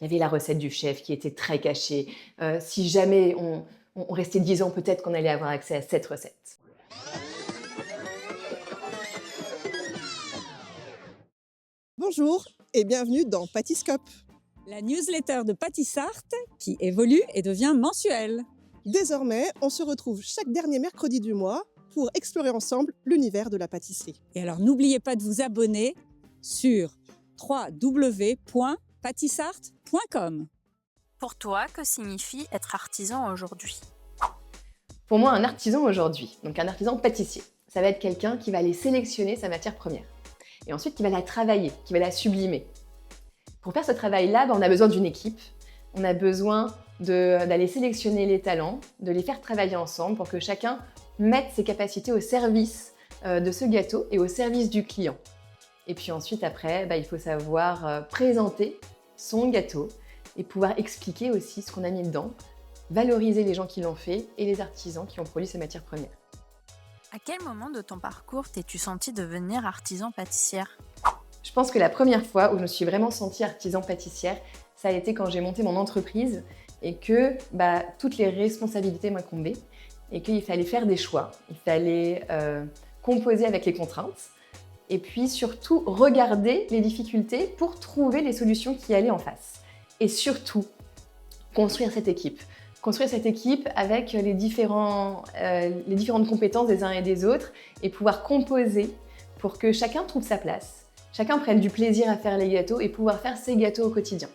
Il y avait la recette du chef qui était très cachée. Si jamais on restait 10 ans, peut-être qu'on allait avoir accès à cette recette. Bonjour et bienvenue dans Pâtiscope. La newsletter de Pâtissart qui évolue et devient mensuelle. Désormais, on se retrouve chaque dernier mercredi du mois pour explorer ensemble l'univers de la pâtisserie. Et alors n'oubliez pas de vous abonner sur www.patissart.com. Pour toi, que signifie être artisan aujourd'hui? Pour moi, un artisan aujourd'hui, donc un artisan pâtissier, ça va être quelqu'un qui va aller sélectionner sa matière première. Et ensuite, qui va la travailler, qui va la sublimer. Pour faire ce travail-là, on a besoin d'une équipe. On a besoin d'aller sélectionner les talents, de les faire travailler ensemble pour que chacun mette ses capacités au service de ce gâteau et au service du client. Et puis ensuite, après, il faut savoir présenter son gâteau et pouvoir expliquer aussi ce qu'on a mis dedans, valoriser les gens qui l'ont fait et les artisans qui ont produit ces matières premières. À quel moment de ton parcours t'es-tu sentie devenir artisan pâtissière? Je pense que la première fois où je me suis vraiment sentie artisan pâtissière, ça a été quand j'ai monté mon entreprise et que toutes les responsabilités m'incombaient et qu'il fallait faire des choix. Il fallait composer avec les contraintes et puis surtout regarder les difficultés pour trouver les solutions qui allaient en face. Et surtout, construire cette équipe. Construire cette équipe avec les différentes compétences des uns et des autres et pouvoir composer pour que chacun trouve sa place, chacun prenne du plaisir à faire les gâteaux et pouvoir faire ses gâteaux au quotidien.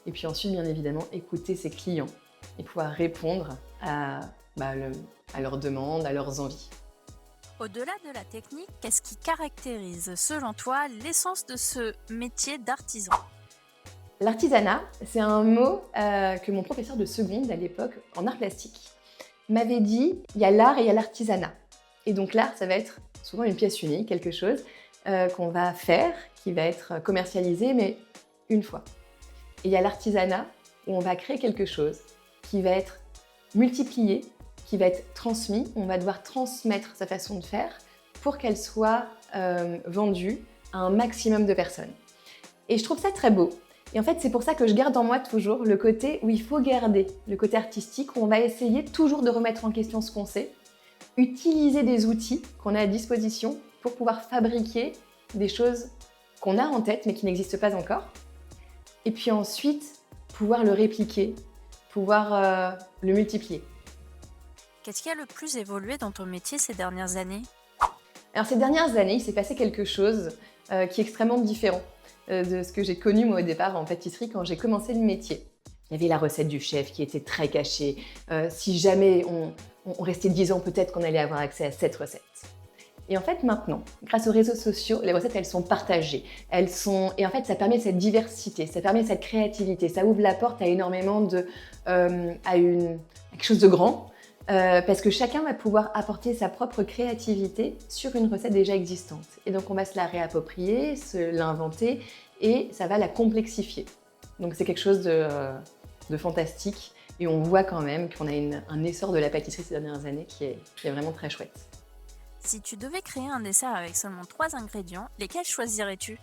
Et puis ensuite, bien évidemment, écouter ses clients et pouvoir répondre à leurs demandes, à leurs envies. Au-delà de la technique, qu'est-ce qui caractérise, selon toi, l'essence de ce métier d'artisan? L'artisanat, c'est un mot que mon professeur de seconde à l'époque, en art plastique, m'avait dit, il y a l'art et il y a l'artisanat. Et donc l'art, ça va être souvent une pièce unique, quelque chose qu'on va faire, qui va être commercialisé, mais une fois. Et il y a l'artisanat, où on va créer quelque chose qui va être multiplié, qui va être transmis, on va devoir transmettre sa façon de faire pour qu'elle soit vendue à un maximum de personnes. Et je trouve ça très beau. Et en fait, c'est pour ça que je garde en moi toujours le côté où il faut garder le côté artistique, où on va essayer toujours de remettre en question ce qu'on sait, utiliser des outils qu'on a à disposition pour pouvoir fabriquer des choses qu'on a en tête mais qui n'existent pas encore. Et puis ensuite, pouvoir le répliquer, pouvoir le multiplier. Qu'est-ce qui a le plus évolué dans ton métier ces dernières années? Alors ces dernières années, il s'est passé quelque chose qui est extrêmement différent de ce que j'ai connu moi au départ en pâtisserie quand j'ai commencé le métier. Il y avait la recette du chef qui était très cachée. Si jamais on restait 10 ans, peut-être qu'on allait avoir accès à cette recette. Et en fait maintenant, grâce aux réseaux sociaux, les recettes elles sont partagées. Et en fait ça permet cette diversité, ça permet cette créativité, ça ouvre la porte à énormément à quelque chose de grand. Parce que chacun va pouvoir apporter sa propre créativité sur une recette déjà existante. Et donc on va se la réapproprier, se l'inventer et ça va la complexifier. Donc c'est quelque chose de fantastique et on voit quand même qu'on a un essor de la pâtisserie ces dernières années qui est vraiment très chouette. Si tu devais créer un dessert avec seulement 3 ingrédients, lesquels choisirais-tu?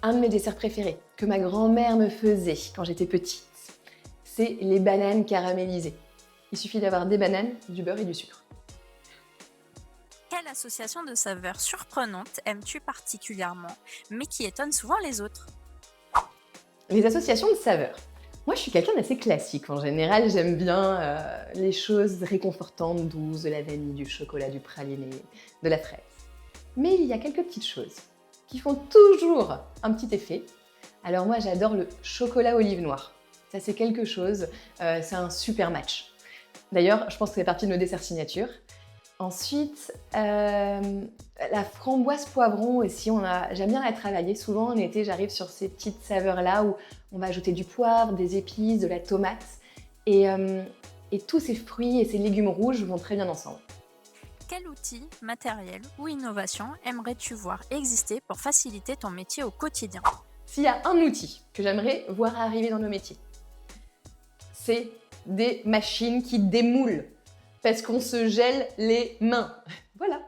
Un de mes desserts préférés, que ma grand-mère me faisait quand j'étais petite, c'est les bananes caramélisées. Il suffit d'avoir des bananes, du beurre et du sucre. Quelle association de saveurs surprenantes aimes-tu particulièrement, mais qui étonne souvent les autres? Les associations de saveurs. Moi, je suis quelqu'un d'assez classique. En général, j'aime bien les choses réconfortantes, douces, de la vanille, du chocolat, du praliné, de la fraise. Mais il y a quelques petites choses qui font toujours un petit effet. Alors moi, j'adore le chocolat olive noire. Ça, c'est quelque chose, c'est un super match. D'ailleurs, je pense que c'est partie de nos desserts signature. Ensuite, la framboise poivron aussi, j'aime bien la travailler. Souvent en été, j'arrive sur ces petites saveurs-là où on va ajouter du poivre, des épices, de la tomate. Et tous ces fruits et ces légumes rouges vont très bien ensemble. Quel outil, matériel ou innovation aimerais-tu voir exister pour faciliter ton métier au quotidien? S'il y a un outil que j'aimerais voir arriver dans nos métiers, c'est des machines qui démoulent parce qu'on se gèle les mains. Voilà.